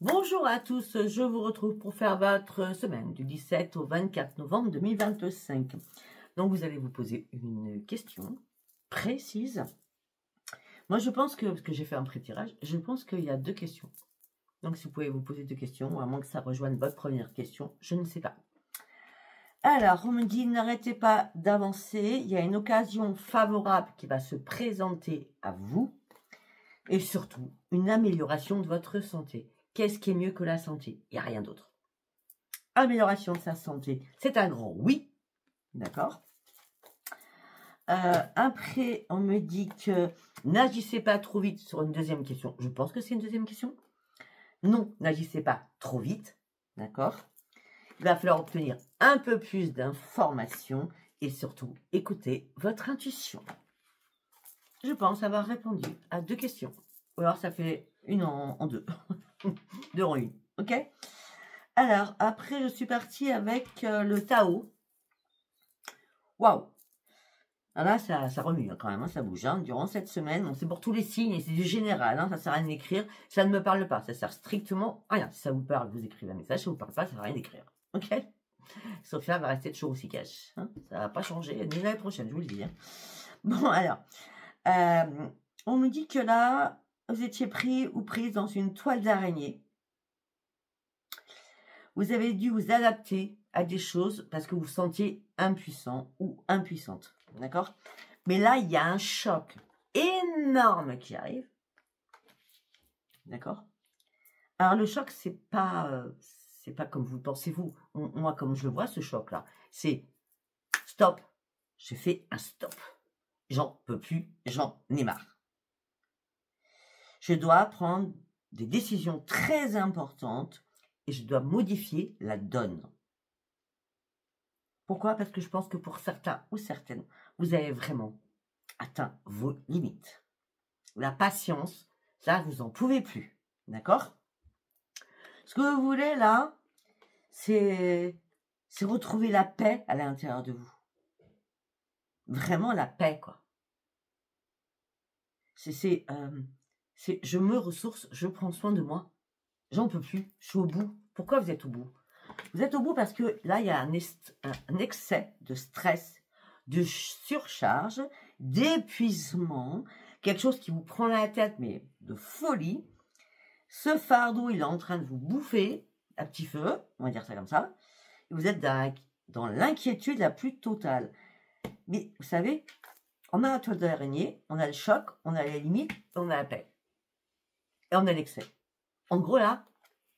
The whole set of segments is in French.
Bonjour à tous, je vous retrouve pour faire votre semaine du 17 au 24 novembre 2025. Donc vous allez vous poser une question précise. Moi je pense que, parce que j'ai fait un pré-tirage, je pense qu'il y a deux questions. Donc si vous pouvez vous poser deux questions, à moins que ça rejoigne votre première question, je ne sais pas. Alors, on me dit, n'arrêtez pas d'avancer, il y a une occasion favorable qui va se présenter à vous, et surtout, une amélioration de votre santé. Qu'est-ce qui est mieux que la santé? Il n'y a rien d'autre. Amélioration de sa santé, c'est un grand oui, d'accord. Après, on me dit que n'agissez pas trop vite sur une deuxième question. Je pense que c'est une deuxième question. Non, n'agissez pas trop vite, d'accord. Il va falloir obtenir un peu plus d'informations et surtout écouter votre intuition. Je pense avoir répondu à deux questions. Ou alors ça fait une en deux. Deux en une, ok. Alors, après, je suis partie avec le Tao. Waouh! Alors là, ça remue quand même, hein, ça bouge. Hein. Durant cette semaine, bon, c'est pour tous les signes et c'est du général. Hein, ça ne sert à rien d'écrire. Ça ne me parle pas. Ça sert strictement à rien. Si ça vous parle, vous écrivez un message. Si ça ne vous parle pas, ça ne sert à rien d'écrire. Ok? Sophia va rester toujours aussi cash. Hein. Ça ne va pas changer ni l'année prochaine, je vous le dis. Hein. Bon, alors. On me dit que là, vous étiez pris ou prise dans une toile d'araignée. Vous avez dû vous adapter à des choses parce que vous vous sentiez impuissant ou impuissante. D'accord? Mais là, il y a un choc énorme qui arrive. D'accord? Alors, le choc, c'est pas comme vous le pensez, vous. Moi, comme je le vois, ce choc-là, c'est stop. J'ai fait un stop. J'en peux plus, j'en ai marre. Je dois prendre des décisions très importantes et je dois modifier la donne. Pourquoi? Parce que je pense que pour certains ou certaines, vous avez vraiment atteint vos limites. La patience, ça, vous en pouvez plus. D'accord? Ce que vous voulez, là, c'est retrouver la paix à l'intérieur de vous. Vraiment la paix, quoi. C'est je me ressource, je prends soin de moi. J'en peux plus, je suis au bout. Pourquoi vous êtes au bout? Vous êtes au bout parce que là, il y a un excès de stress, de surcharge, d'épuisement, quelque chose qui vous prend la tête, mais de folie. Ce fardeau, il est en train de vous bouffer à petit feu, on va dire ça comme ça. Et vous êtes dans l'inquiétude la plus totale. Mais vous savez, on a la toile d'araignée, on a le choc, on a les limites, on a la paix. Et on a l'excès. En gros, là,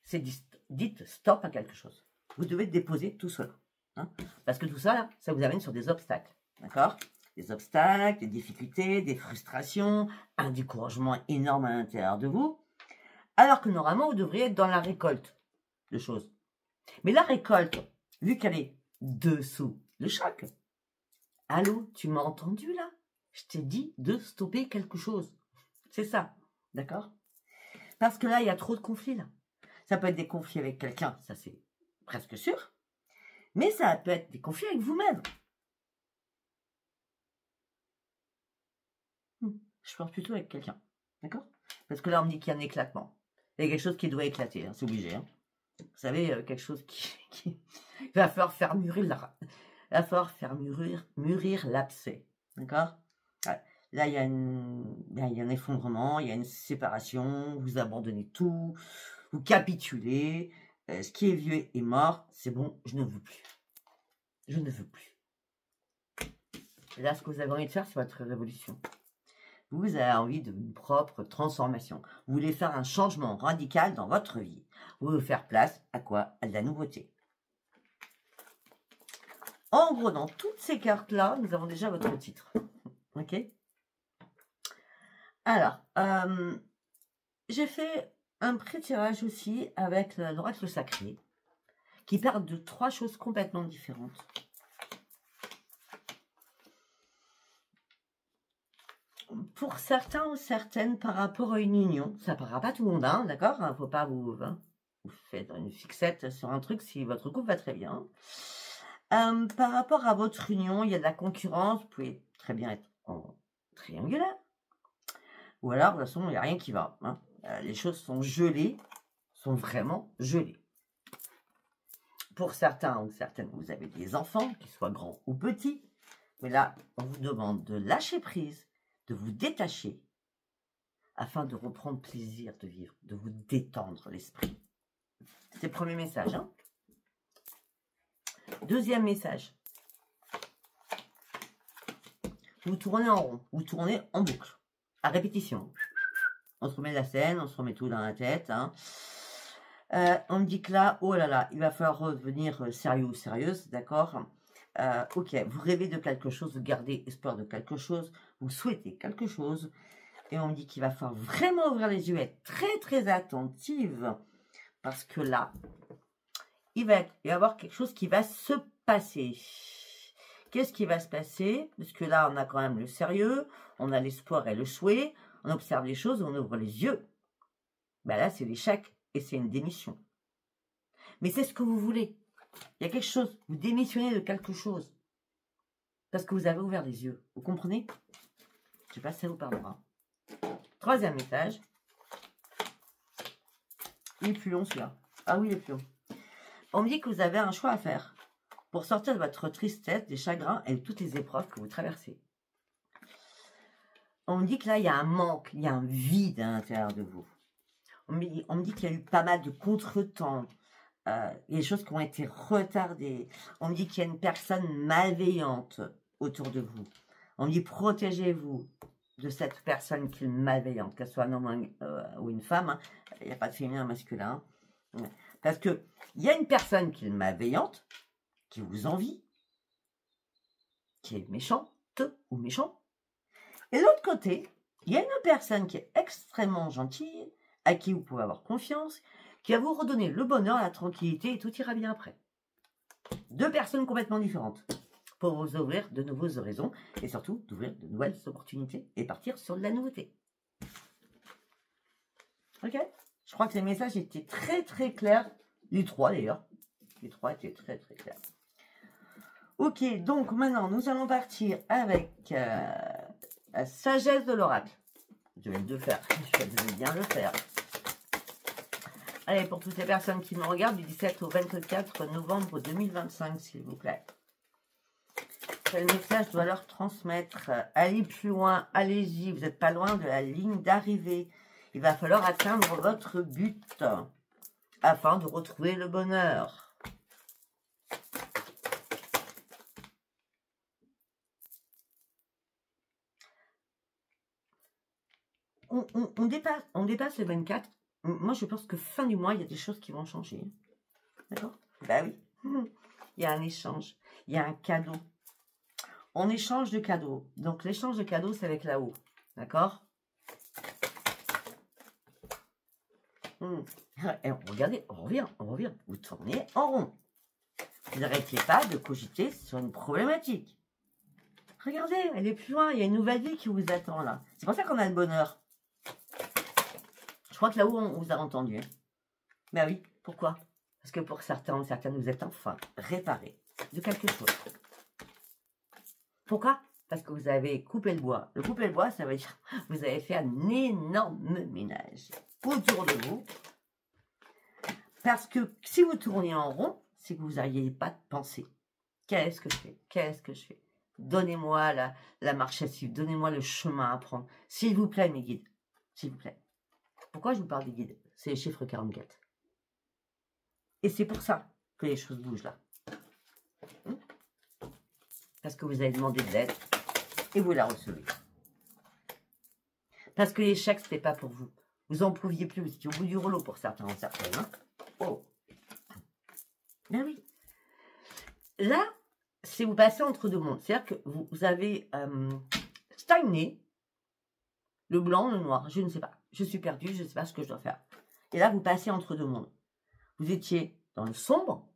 c'est dites stop à quelque chose. Vous devez déposer tout cela. Hein, parce que tout ça, là, ça vous amène sur des obstacles. D'accord? Des obstacles, des difficultés, des frustrations, un découragement énorme à l'intérieur de vous. Alors que normalement, vous devriez être dans la récolte de choses. Mais la récolte, vu qu'elle est dessous le choc, allô, tu m'as entendu là? Je t'ai dit de stopper quelque chose. C'est ça. D'accord? Parce que là, il y a trop de conflits là. Ça peut être des conflits avec quelqu'un, ça c'est presque sûr. Mais ça peut être des conflits avec vous-même. Je parle plutôt avec quelqu'un. D'accord? Parce que là, on me dit qu'il y a un éclatement. Il y a quelque chose qui doit éclater, hein, c'est obligé. Hein. Vous savez, quelque chose qui va falloir faire mûrir mûrir l'abcès. D'accord? Ouais. Là, il y a un effondrement, il y a une séparation, vous abandonnez tout, vous capitulez, ce qui est vieux est mort, c'est bon, je ne veux plus. Je ne veux plus. Et là, ce que vous avez envie de faire, c'est votre révolution. Vous avez envie d'une propre transformation. Vous voulez faire un changement radical dans votre vie. Vous voulez faire place à quoi? À de la nouveauté. En gros, dans toutes ces cartes-là, nous avons déjà votre titre. Ok? Alors, j'ai fait un pré-tirage aussi avec l'oracle sacré, qui parle de trois choses complètement différentes. Pour certains ou certaines, par rapport à une union, ça ne parlera pas tout le monde, hein, d'accord? Il ne faut pas vous faites une fixette sur un truc si votre couple va très bien. Par rapport à votre union, il y a de la concurrence, vous pouvez très bien être en triangulaire. Ou alors, de toute façon, il n'y a rien qui va. Hein. Les choses sont gelées sont vraiment gelés. Pour certains ou certaines, vous avez des enfants, qu'ils soient grands ou petits. Mais là, on vous demande de lâcher prise, de vous détacher, afin de reprendre plaisir de vivre, de vous détendre l'esprit. C'est le premier message. Hein. Deuxième message. Vous tournez en rond, vous tournez en boucle, à répétition. On se remet la scène, on se remet tout dans la tête. Hein. On me dit que là, oh là là, il va falloir revenir sérieux ou sérieuse, d'accord. Ok, vous rêvez de quelque chose, vous gardez espoir de quelque chose, vous souhaitez quelque chose. Et on me dit qu'il va falloir vraiment ouvrir les yeux, être très très attentive. Parce que là, il va y avoir quelque chose qui va se passer. Qu'est-ce qui va se passer? Parce que là, on a quand même le sérieux, on a l'espoir et le souhait, on observe les choses, on ouvre les yeux. Ben là, c'est l'échec et c'est une démission. Mais c'est ce que vous voulez. Il y a quelque chose, vous démissionnez de quelque chose. Parce que vous avez ouvert les yeux. Vous comprenez? Je passe ça vous parlera. Troisième message. Il est plus long celui-là. Ah oui, il est plus long. On me dit que vous avez un choix à faire pour sortir de votre tristesse, des chagrins et de toutes les épreuves que vous traversez. On me dit que là, il y a un manque, il y a un vide à l'intérieur de vous. On me dit qu'il y a eu pas mal de contretemps. Il y a des choses qui ont été retardées. On me dit qu'il y a une personne malveillante autour de vous. On me dit protégez-vous de cette personne qui est malveillante, qu'elle soit un homme ou une femme. Hein. Il n'y a pas de féminin masculin. Hein. Parce qu'il y a une personne qui est malveillante, qui vous envie, qui est méchante ou méchant. Et de l'autre côté, il y a une personne qui est extrêmement gentille, à qui vous pouvez avoir confiance, qui va vous redonner le bonheur, la tranquillité et tout ira bien après. Deux personnes complètement différentes pour vous ouvrir de nouveaux horizons et surtout d'ouvrir de nouvelles opportunités et partir sur de la nouveauté. Ok? Je crois que les messages étaient très très clairs. Les trois d'ailleurs. Les trois étaient très très clairs. Ok, donc maintenant nous allons partir avec la sagesse de l'oracle. Je vais le faire, je vais bien le faire. Allez, pour toutes les personnes qui me regardent, du 17 au 24 novembre 2025, s'il vous plaît. Quel message doit leur transmettre? Allez plus loin, allez-y, vous n'êtes pas loin de la ligne d'arrivée. Il va falloir atteindre votre but afin de retrouver le bonheur. On dépasse le 24. Moi, je pense que fin du mois, il y a des choses qui vont changer. D'accord? Ben oui. Il y a un échange. Il y a un cadeau. On échange de cadeaux. Donc, l'échange de cadeaux, c'est avec là-haut. D'accord? Et regardez, on revient. Vous tournez en rond. Vous n'arrêtez pas de cogiter sur une problématique. Regardez, elle est plus loin. Il y a une nouvelle vie qui vous attend là. C'est pour ça qu'on a le bonheur. Je crois que là-haut, on vous a entendu. Hein. Ben oui, pourquoi? Parce que pour certains ou certaines, vous êtes enfin réparés de quelque chose. Pourquoi? Parce que vous avez coupé le bois. Le couper le bois, ça veut dire que vous avez fait un énorme ménage autour de vous. Parce que si vous tournez en rond, c'est que vous n'arrivez pas de penser. Qu'est-ce que je fais? Qu'est-ce que je fais? Donnez-moi la marche à suivre. Donnez-moi le chemin à prendre. S'il vous plaît, mes guides. S'il vous plaît. Pourquoi je vous parle des guides? C'est les chiffres 44. Et c'est pour ça que les choses bougent là. Parce que vous avez demandé de l'aide et vous la recevez. Parce que l'échec, ce n'était pas pour vous. Vous n'en pouviez plus, vous étiez au bout du rouleau pour certains et certaines. Hein. Oh. Ben oui. Là, c'est vous passez entre deux mondes. C'est-à-dire que vous avez stagné le blanc, le noir. Je ne sais pas. Je suis perdue, je ne sais pas ce que je dois faire. Et là, vous passez entre deux mondes. Vous étiez dans le sombre,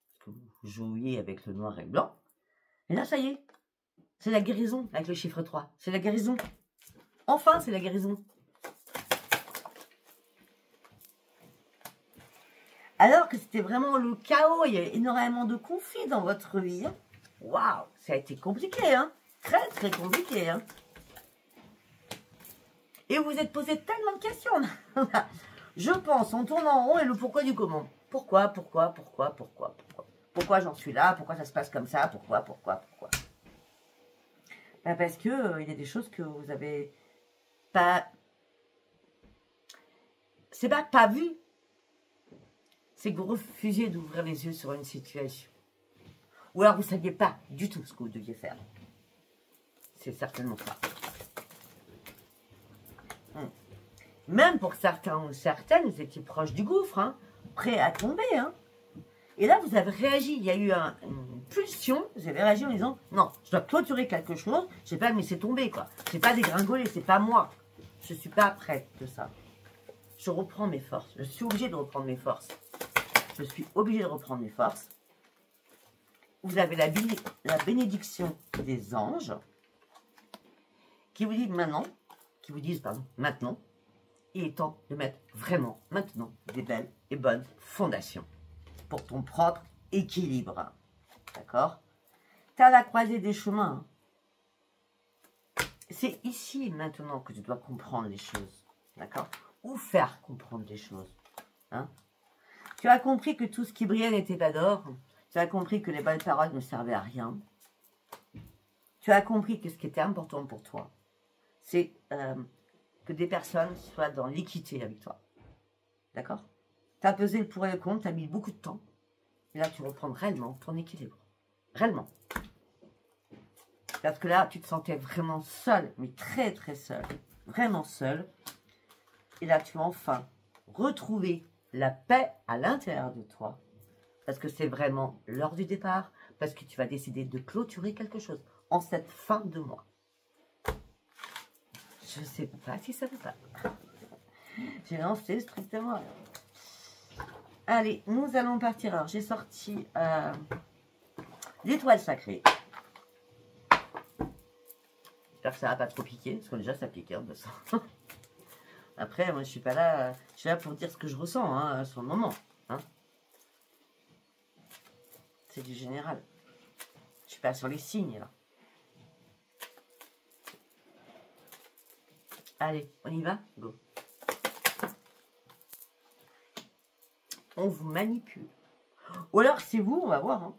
parce que vous jouiez avec le noir et le blanc. Et là, ça y est. C'est la guérison avec le chiffre 3. C'est la guérison. Enfin, c'est la guérison. Alors que c'était vraiment le chaos, il y a énormément de conflits dans votre vie. Waouh, ça a été compliqué, hein. Très, très compliqué, hein. Et vous vous êtes posé tellement de questions. Je pense, on tourne en rond et le pourquoi du comment. Pourquoi j'en suis là? Pourquoi ça se passe comme ça? Pourquoi ben parce que il y a des choses que vous avez pas... C'est pas vu. C'est que vous refusiez d'ouvrir les yeux sur une situation. Ou alors vous ne saviez pas du tout ce que vous deviez faire. C'est certainement ça. Même pour certains ou certaines, vous étiez proche du gouffre, hein, prêt à tomber. Hein. Et là, vous avez réagi. Il y a eu une pulsion. Vous avez réagi en disant, non, je dois clôturer quelque chose. Je ne vais pas me laisser tomber, quoi. Je n'ai pas dégringoler, c'est pas moi. Je ne suis pas prête de ça. Je reprends mes forces. Je suis obligée de reprendre mes forces. Je suis obligée de reprendre mes forces. Vous avez la bénédiction des anges qui vous disent maintenant, maintenant, il est temps de mettre vraiment maintenant des belles et bonnes fondations pour ton propre équilibre. D'accord? Tu as la croisée des chemins. C'est ici et maintenant que tu dois comprendre les choses. D'accord? Ou faire comprendre les choses. Hein? Tu as compris que tout ce qui brillait n'était pas d'or. Tu as compris que les belles paroles ne servaient à rien. Tu as compris que ce qui était important pour toi, c'est que des personnes soient dans l'équité avec toi. D'accord? Tu as pesé le pour et le contre, tu as mis beaucoup de temps. Et là, tu reprends réellement ton équilibre. Réellement. Parce que là, tu te sentais vraiment seul, mais très très seul. Vraiment seul. Et là, tu vas enfin retrouver la paix à l'intérieur de toi. Parce que c'est vraiment l'heure du départ. Parce que tu vas décider de clôturer quelque chose en cette fin de mois. Je ne sais pas si ça ne va pas. J'ai lancé strictement rien. Allez, nous allons partir. Alors, j'ai sorti l'étoile sacrée. J'espère que ça ne va pas trop piquer. Parce que déjà, ça pique, hein, de ça. Après, moi, je ne suis pas là. Je suis là pour dire ce que je ressens, hein, sur le moment. Hein. C'est du général. Je ne suis pas sur les signes, là. Allez, on y va? Go. On vous manipule. Ou alors, c'est vous, on va voir. Hein.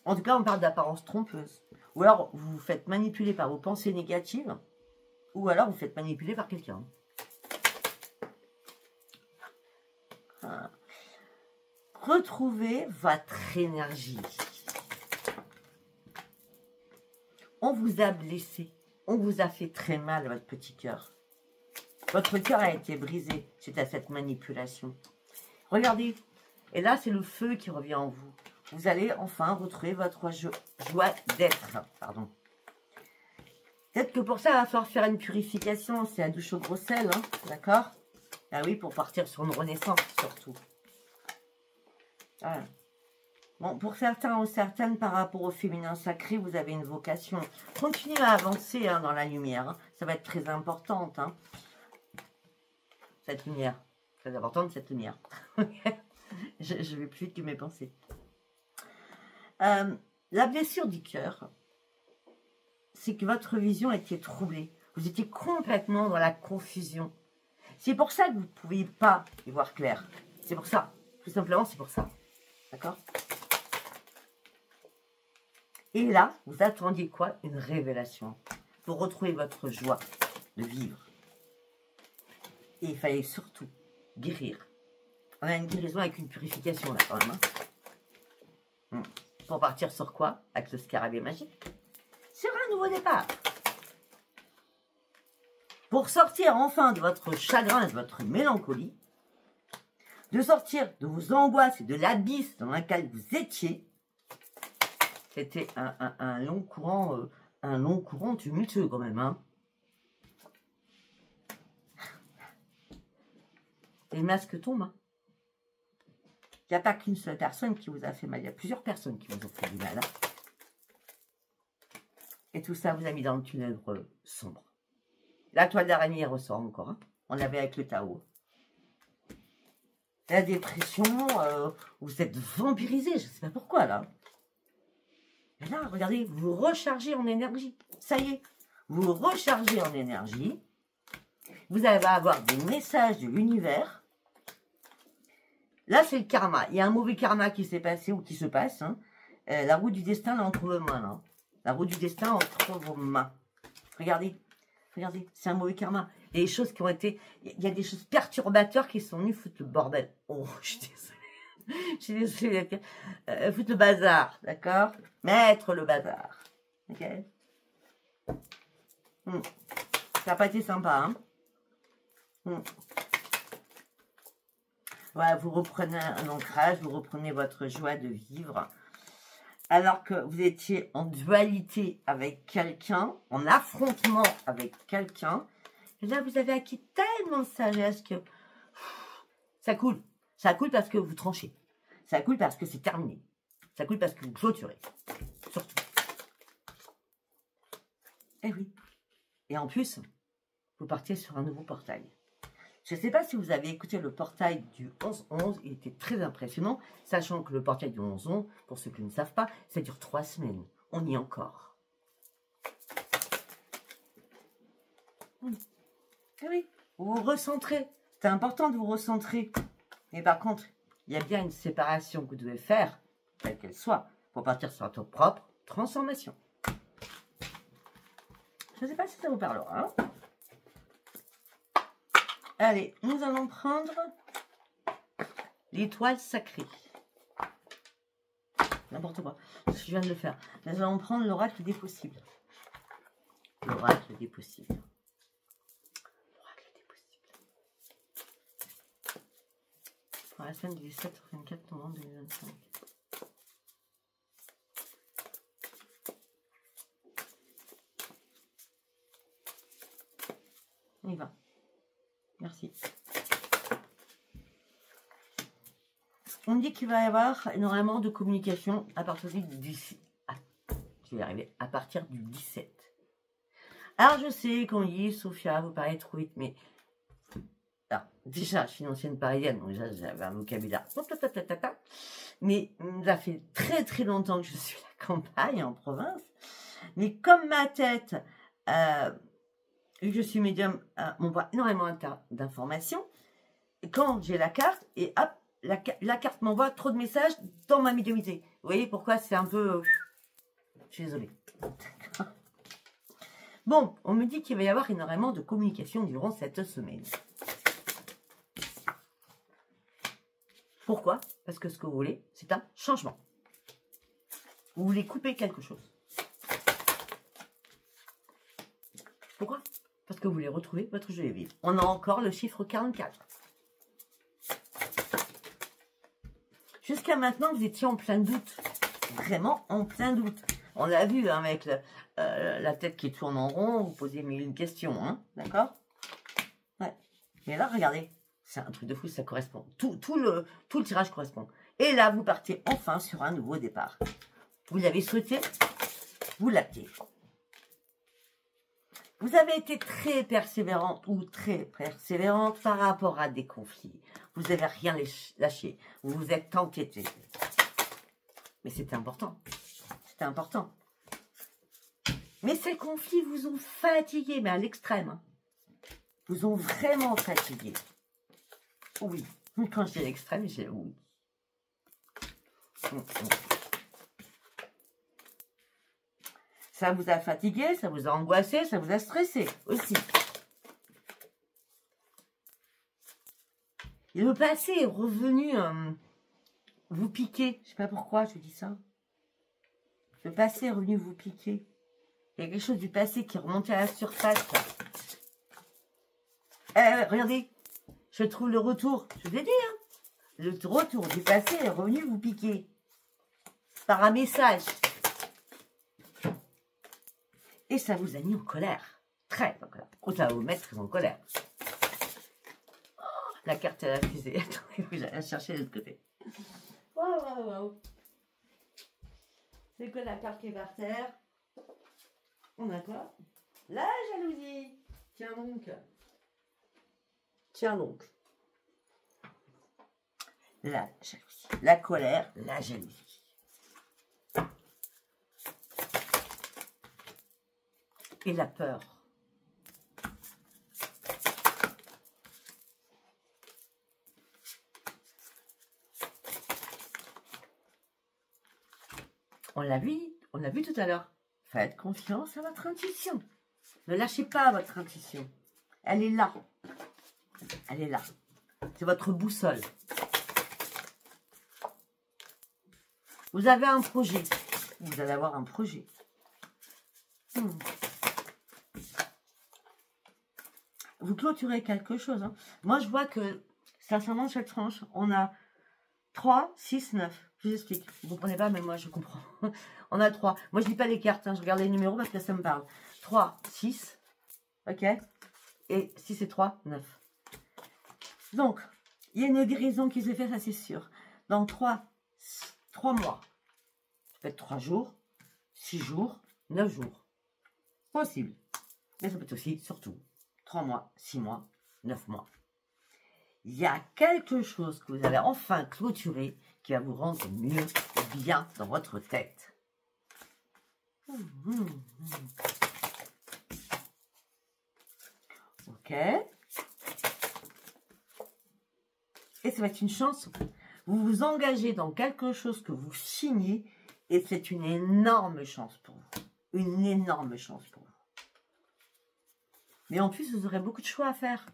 En tout cas, on parle d'apparence trompeuse. Ou alors, vous vous faites manipuler par vos pensées négatives. Ou alors, vous vous faites manipuler par quelqu'un. Retrouvez votre énergie. On vous a blessé. On vous a fait très mal, votre petit cœur. Votre cœur a été brisé suite à cette manipulation. Regardez. Et là, c'est le feu qui revient en vous. Vous allez enfin retrouver votre joie d'être. Pardon. Peut-être que pour ça, il va falloir faire une purification. C'est la douche au gros sel, hein, d'accord? Ah oui, pour partir sur une renaissance, surtout. Voilà. Bon, pour certains ou certaines, par rapport au féminin sacré, vous avez une vocation. Continuez à avancer hein, dans la lumière. Hein. Ça va être très importante. Hein. Cette lumière. Très importante, cette lumière. je vais plus vite que mes pensées. La blessure du cœur, c'est que votre vision était troublée. Vous étiez complètement dans la confusion. C'est pour ça que vous ne pouviez pas y voir clair. C'est pour ça. Tout simplement, c'est pour ça. D'accord? Et là, vous attendiez quoi? Une révélation. Pour retrouver votre joie de vivre. Et il fallait surtout guérir. On a une guérison avec une purification là quand même. Hein. Pour partir sur quoi? Avec le scarabée magique. Sur un nouveau départ. Pour sortir enfin de votre chagrin et de votre mélancolie. De sortir de vos angoisses et de l'abysse dans lequel vous étiez. C'était un long courant tumultueux quand même. Hein. Les masques tombent. Hein. Il n'y a pas qu'une seule personne qui vous a fait mal. Il y a plusieurs personnes qui vous ont fait du mal. Hein. Et tout ça vous a mis dans le tunnel sombre. La toile d'araignée ressort encore. Hein. On l'avait avec le Tao. La dépression, vous êtes vampirisé. Je ne sais pas pourquoi là. Et là, regardez, vous rechargez en énergie. Ça y est, vous rechargez en énergie. Vous allez avoir des messages de l'univers Là, c'est le karma. Il y a un mauvais karma qui s'est passé ou qui se passe. Hein. La roue du destin, là, entre vos mains. Là. La roue du destin entre vos mains. Regardez. Regardez, c'est un mauvais karma. Il y a des choses qui ont été... Il y a des choses perturbateurs qui sont venues foutre le bordel. Oh, je suis désolée. Je suis désolée. Foutre le bazar, d'accord? Mettre le bazar. Ok? Ça n'a pas été sympa, hein? Voilà, vous reprenez un ancrage, vous reprenez votre joie de vivre. Alors que vous étiez en dualité avec quelqu'un, en affrontement avec quelqu'un, et là, vous avez acquis tellement de sagesse que ça coule. Ça coule parce que vous tranchez. Ça coule parce que c'est terminé. Ça coule parce que vous clôturez. Surtout. Eh oui. Et en plus, vous partiez sur un nouveau portail. Je ne sais pas si vous avez écouté le portail du 11-11, il était très impressionnant, sachant que le portail du 11-11, pour ceux qui ne savent pas, ça dure 3 semaines. On y est encore. Eh oui, vous vous recentrez. C'est important de vous recentrer. Mais par contre, il y a bien une séparation que vous devez faire, quelle qu'elle soit, pour partir sur votre propre transformation. Je ne sais pas si ça vous parlera. Hein. Allez, nous allons prendre l'étoile sacrée. N'importe quoi. Je viens de le faire. Nous allons prendre l'oracle des possibles. L'oracle des possibles. L'oracle des possibles. Pour la semaine du 17 au 24 novembre 2025. On y va. Merci. On me dit qu'il va y avoir énormément de communication à partir du 17. Je vais y arriver. À partir du 17. Alors je sais qu'on dit, Sophia, vous paraît trop vite, mais... Alors, déjà, je suis une ancienne parisienne, donc déjà j'avais un vocabulaire. Mais ça fait très très longtemps que je suis à la campagne, en province. Mais comme ma tête... vu que je suis médium, m'envoie énormément d'informations. Quand j'ai la carte, et hop, la carte m'envoie trop de messages dans ma médiumnité. Vous voyez pourquoi c'est un peu... Je suis désolée. Bon, on me dit qu'il va y avoir énormément de communication durant cette semaine. Pourquoi? Parce que ce que vous voulez, c'est un changement. Vous voulez couper quelque chose. Pourquoi? Parce que vous voulez retrouver votre jeu de vivre. On a encore le chiffre 44. Jusqu'à maintenant, vous étiez en plein doute. Vraiment en plein doute. On l'a vu hein, avec la tête qui tourne en rond. Vous posez mille une questions. Hein, d'accord? Ouais. Mais là, regardez. C'est un truc de fou, ça correspond. Tout le tirage correspond. Et là, vous partez enfin sur un nouveau départ. Vous l'avez souhaité. Vous l'avez. Vous avez été très persévérant ou très persévérante par rapport à des conflits. Vous n'avez rien lâché. Vous vous êtes entêté. Mais c'était important. C'était important. Mais ces conflits vous ont fatigué, mais à l'extrême. Hein. Vous ont vraiment fatigué. Oui. Quand je dis l'extrême, j'ai oui. Ça vous a fatigué, ça vous a angoissé, ça vous a stressé aussi. Et le passé est revenu vous piquer. Je ne sais pas pourquoi je dis ça. Le passé est revenu vous piquer. Il y a quelque chose du passé qui est remonté à la surface. Regardez, je trouve le retour. Je vous ai dit, hein. Le retour du passé est revenu vous piquer. Par un message. Et ça vous a mis en colère. Très en colère. Oh, ça va vous mettre en colère. Oh, la carte, elle a fusé. Attendez, je vais la chercher de l'autre côté. Waouh. C'est que la carte qui est par terre. On a quoi? La jalousie. Tiens donc. Tiens donc. La jalousie. La colère, la jalousie. Et la peur. On l'a vu tout à l'heure. Faites confiance à votre intuition. Ne lâchez pas votre intuition. Elle est là. Elle est là. C'est votre boussole. Vous avez un projet. Vous allez avoir un projet. Vous clôturez quelque chose. Hein. Moi, je vois que, sincèrement, cette tranche, on a 3, 6, 9. Je vous explique. Vous ne comprenez pas, mais moi, je comprends. On a 3. Moi, je ne lis pas les cartes. Hein. Je regarde les numéros parce que ça me parle. 3, 6. OK. Et 6 et 3, 9. Donc, il y a une guérison qui s'est faite, ça c'est sûr. Dans 3 mois. Ça peut être 3 jours, 6 jours, 9 jours. Possible. Mais ça peut être aussi, surtout, 3 mois, 6 mois, 9 mois. Il y a quelque chose que vous allez enfin clôturer qui va vous rendre mieux et bien dans votre tête. Ok. Et ça va être une chance. Vous vous engagez dans quelque chose que vous signez et c'est une énorme chance pour vous. Une énorme chance pour vous. Mais en plus, vous aurez beaucoup de choix à faire.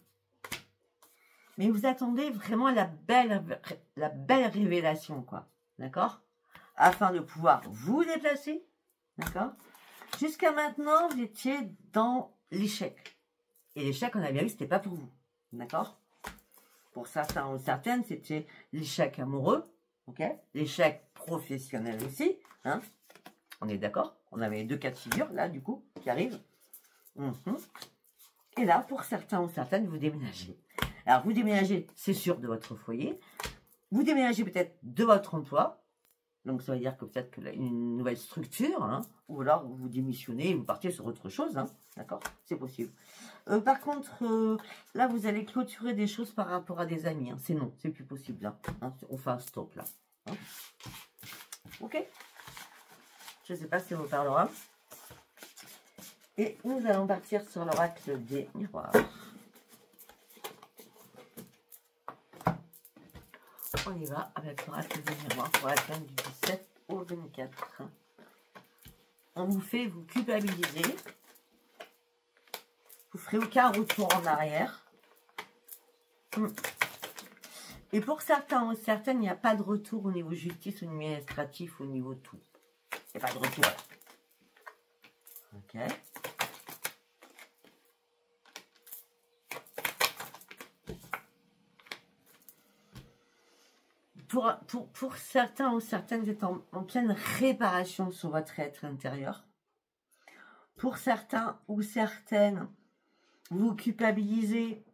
Mais vous attendez vraiment la belle révélation, quoi. D'accord? Afin de pouvoir vous déplacer. D'accord? Jusqu'à maintenant, vous étiez dans l'échec. Et l'échec, on a bien vu, c'était pas pour vous. D'accord? Pour certains ou certaines, c'était l'échec amoureux. Ok? L'échec professionnel aussi. Hein? On est d'accord? On avait 2 cas de figure, là, du coup, qui arrivent. Et là, pour certains ou certaines, vous déménagez. Alors, vous déménagez, c'est sûr, de votre foyer. Vous déménagez peut-être de votre emploi. Donc, ça veut dire que peut-être une nouvelle structure. Hein, ou alors, vous démissionnez et vous partez sur autre chose. Hein, d'accord? C'est possible. Par contre, là, vous allez clôturer des choses par rapport à des amis. Hein. C'est non, c'est plus possible. Là, hein, on fait un stop, là. Hein. Ok? Je ne sais pas si ça vous parlera. Et nous allons partir sur l'oracle des miroirs. On y va avec l'oracle des miroirs pour la semaine du 17 au 24. On vous fait vous culpabiliser. Vous ne ferez aucun retour en arrière. Et pour certains ou certaines, il n'y a pas de retour au niveau justice, au niveau administratif, au niveau tout. Il n'y a pas de retour. Ok. Pour certains ou certaines, vous êtes en pleine réparation sur votre être intérieur. Pour certains ou certaines, vous vous culpabilisez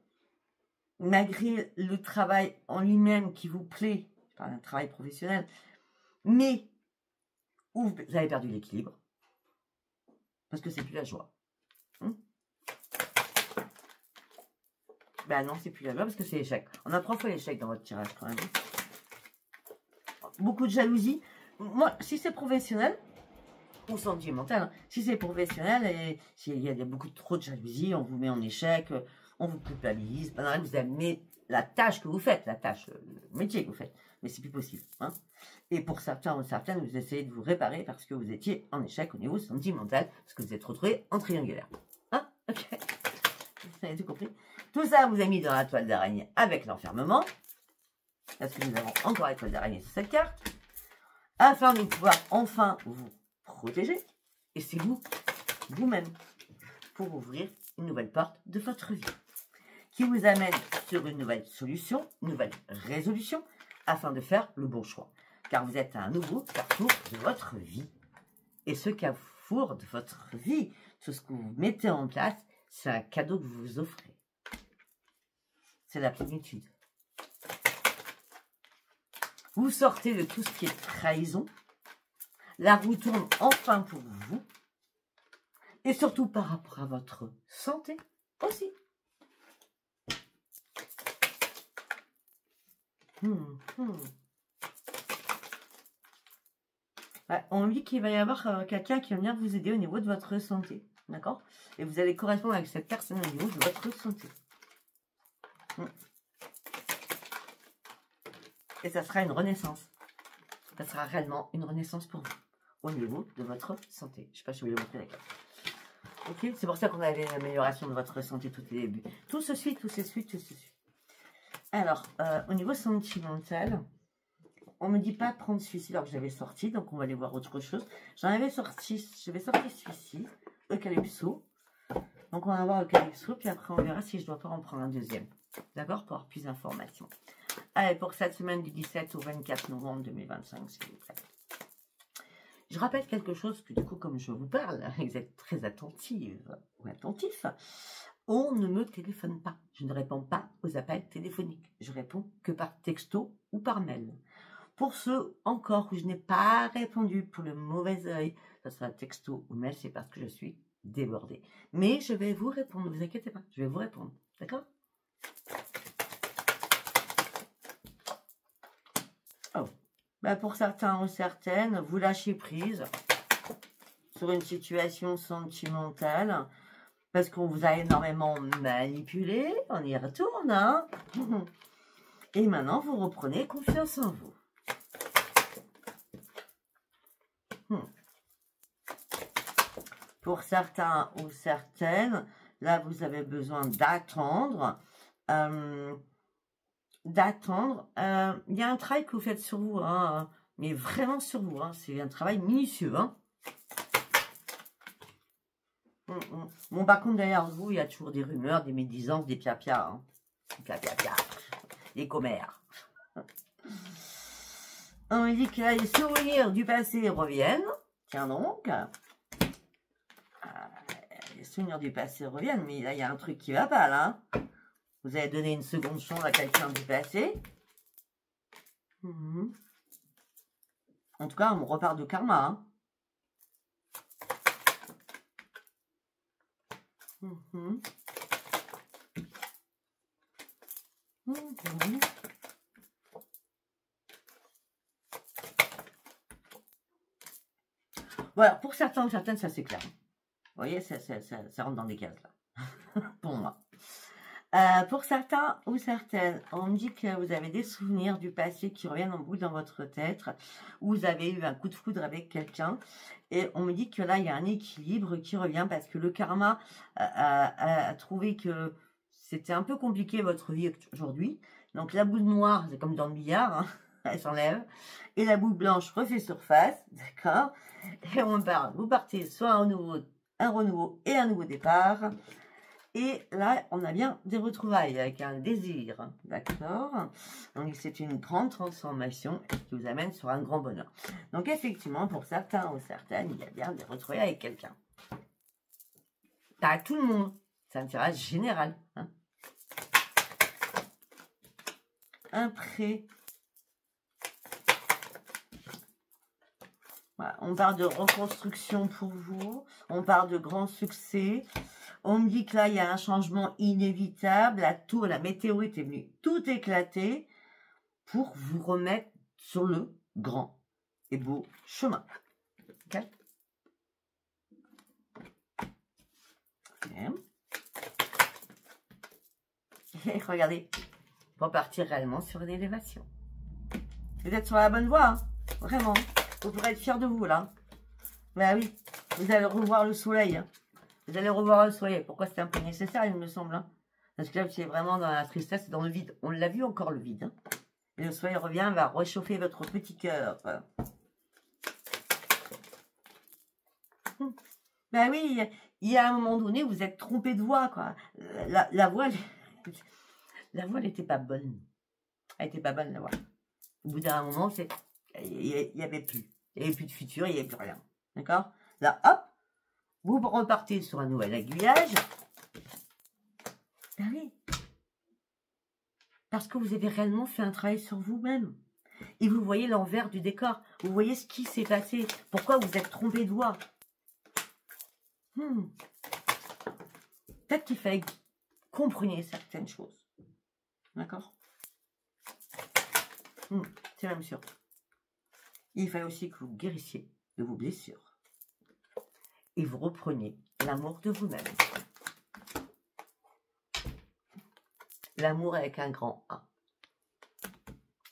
malgré le travail en lui-même qui vous plaît, je parle d'un travail professionnel, mais où vous avez perdu l'équilibre, parce que c'est plus la joie. Ben non, c'est plus la joie, parce que c'est l'échec. On a 3 fois l'échec dans votre tirage quand même. Beaucoup de jalousie. Moi, si c'est professionnel, ou sentimental, hein, si c'est professionnel, et s'il y a beaucoup trop de jalousie, on vous met en échec, on vous culpabilise, vous aimez la tâche que vous faites, le métier que vous faites, mais c'est plus possible. Hein. Et pour certains ou certaines, vous essayez de vous réparer parce que vous étiez en échec au niveau sentimental, parce que vous êtes retrouvé en triangulaire. Hein? Ok. Vous avez tout compris. Tout ça vous a mis dans la toile d'araignée avec l'enfermement, parce que nous avons encore la toile d'araignée sur cette carte, afin de pouvoir enfin vous protéger. Et c'est vous-même, pour ouvrir une nouvelle porte de votre vie, qui vous amène sur une nouvelle solution, une nouvelle résolution, afin de faire le bon choix. Car vous êtes à un nouveau carrefour de votre vie. Et ce carrefour de votre vie, tout ce que vous mettez en place, c'est un cadeau que vous vous offrez. C'est la plénitude. Vous sortez de tout ce qui est trahison. La roue tourne enfin pour vous. Et surtout par rapport à votre santé aussi. Ouais, on dit qu'il va y avoir quelqu'un qui va venir vous aider au niveau de votre santé. D'accord? Et vous allez correspondre avec cette personne au niveau de votre santé. Et ça sera une renaissance. Ça sera réellement une renaissance pour vous. au niveau de votre santé. Je ne sais pas si vous voulez montrer la carte. Ok, c'est pour ça qu'on avait l'amélioration de votre santé tout au début. Tout se suit, tout se suit, tout se suit. Alors, au niveau sentimental, on me dit pas de prendre celui-ci alors que j'avais sorti, donc on va aller voir autre chose. J'avais sorti celui-ci, Eucalypso. Donc on va voir Eucalypso, puis après on verra si je dois pas en prendre un deuxième. D'accord? Pour avoir plus d'informations. Allez, pour cette semaine du 17 au 24 novembre 2025, s'il vous plaît. Je rappelle quelque chose que du coup, comme je vous parle, vous êtes très attentive ou attentif, on ne me téléphone pas. Je ne réponds pas aux appels téléphoniques. Je réponds que par texto ou par mail. Pour ceux encore où je n'ai pas répondu pour le mauvais œil, ça sera texto ou mail, c'est parce que je suis débordée. Mais je vais vous répondre, ne vous inquiétez pas, je vais vous répondre. D'accord? Oh. Bah pour certains ou certaines, vous lâchez prise sur une situation sentimentale parce qu'on vous a énormément manipulé. On y retourne, hein? Et maintenant, vous reprenez confiance en vous. Pour certains ou certaines, là, vous avez besoin d'attendre. Il y a un travail que vous faites sur vous, hein, mais vraiment sur vous. Hein, c'est un travail minutieux. Hein. Bon, par contre, derrière vous, il y a toujours des rumeurs, des médisances, des pia-pia. Hein. Des commères. On me dit que là, les souvenirs du passé reviennent. Tiens donc. Les souvenirs du passé reviennent, mais là, il y a un truc qui va pas, là. Vous avez donné une seconde chance à quelqu'un du passé. En tout cas, on repart de karma. Hein. Voilà, pour certains ou certaines, ça c'est clair. Vous voyez, ça rentre dans des cases, là. Pour moi. Pour certains ou certaines, on me dit que vous avez des souvenirs du passé qui reviennent en boucle dans votre tête, où vous avez eu un coup de foudre avec quelqu'un, et on me dit que là, il y a un équilibre qui revient parce que le karma a trouvé que c'était un peu compliqué votre vie aujourd'hui. Donc la boule noire, c'est comme dans le billard, hein, elle s'enlève, et la boule blanche refait surface, d'accord? Et on parle, vous partez soit un renouveau et un nouveau départ. Et là, on a bien des retrouvailles avec un désir, d'accord? Donc, c'est une grande transformation qui vous amène sur un grand bonheur. Donc, effectivement, pour certains ou certaines, il y a bien des retrouvailles avec quelqu'un. Pas à tout le monde, c'est un tirage général. Hein. Un prêt. Voilà, on parle de reconstruction pour vous, on parle de grand succès. On me dit que là, il y a un changement inévitable. La météorite est venue tout éclater pour vous remettre sur le grand et beau chemin. Ok. Et regardez, pour partir réellement sur une élévation. Vous êtes sur la bonne voie, hein, vraiment. Vous pourrez être fiers de vous, là. Ben oui, vous allez revoir le soleil. Hein. Vous allez revoir le soleil. Pourquoi c'était un peu nécessaire, il me semble. Hein. Parce que là, vous êtes vraiment dans la tristesse et dans le vide. On l'a vu encore, le vide. Hein. Et le soleil revient, va réchauffer votre petit cœur. Ben oui, il y a un moment donné, vous êtes trompé de voix, quoi. La voix, elle n'était pas bonne. Elle n'était pas bonne, la voix. Au bout d'un moment, il n'y avait plus. Il n'y avait plus de futur, il n'y avait plus rien. D'accord? Là, hop, vous repartez sur un nouvel aiguillage. Ben oui. Parce que vous avez réellement fait un travail sur vous-même. Et vous voyez l'envers du décor. Vous voyez ce qui s'est passé. Pourquoi vous êtes trompé de voix. Peut-être qu'il fallait que vous compreniez certaines choses. D'accord? C'est même sûr. Il fallait aussi que vous guérissiez de vos blessures. Et vous repreniez l'amour de vous-même. L'amour avec un grand A.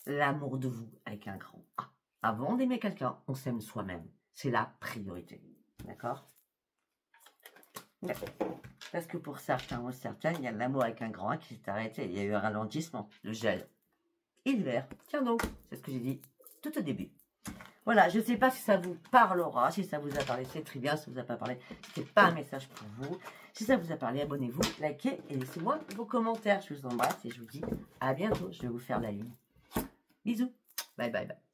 L'amour de vous avec un grand A. Avant d'aimer quelqu'un, on s'aime soi-même. c'est la priorité. D'accord? Parce que pour certains ou certaines, il y a l'amour avec un grand A qui s'est arrêté. Il y a eu un ralentissement, le gel. Et l'hiver, tiens donc, c'est ce que j'ai dit tout au début. Voilà, je ne sais pas si ça vous parlera, si ça vous a parlé, c'est très bien, si ça vous a pas parlé, c'est pas un message pour vous. Si ça vous a parlé, abonnez-vous, likez et laissez-moi vos commentaires. Je vous embrasse et je vous dis à bientôt. Je vais vous faire la ligne. Bisous. Bye bye bye.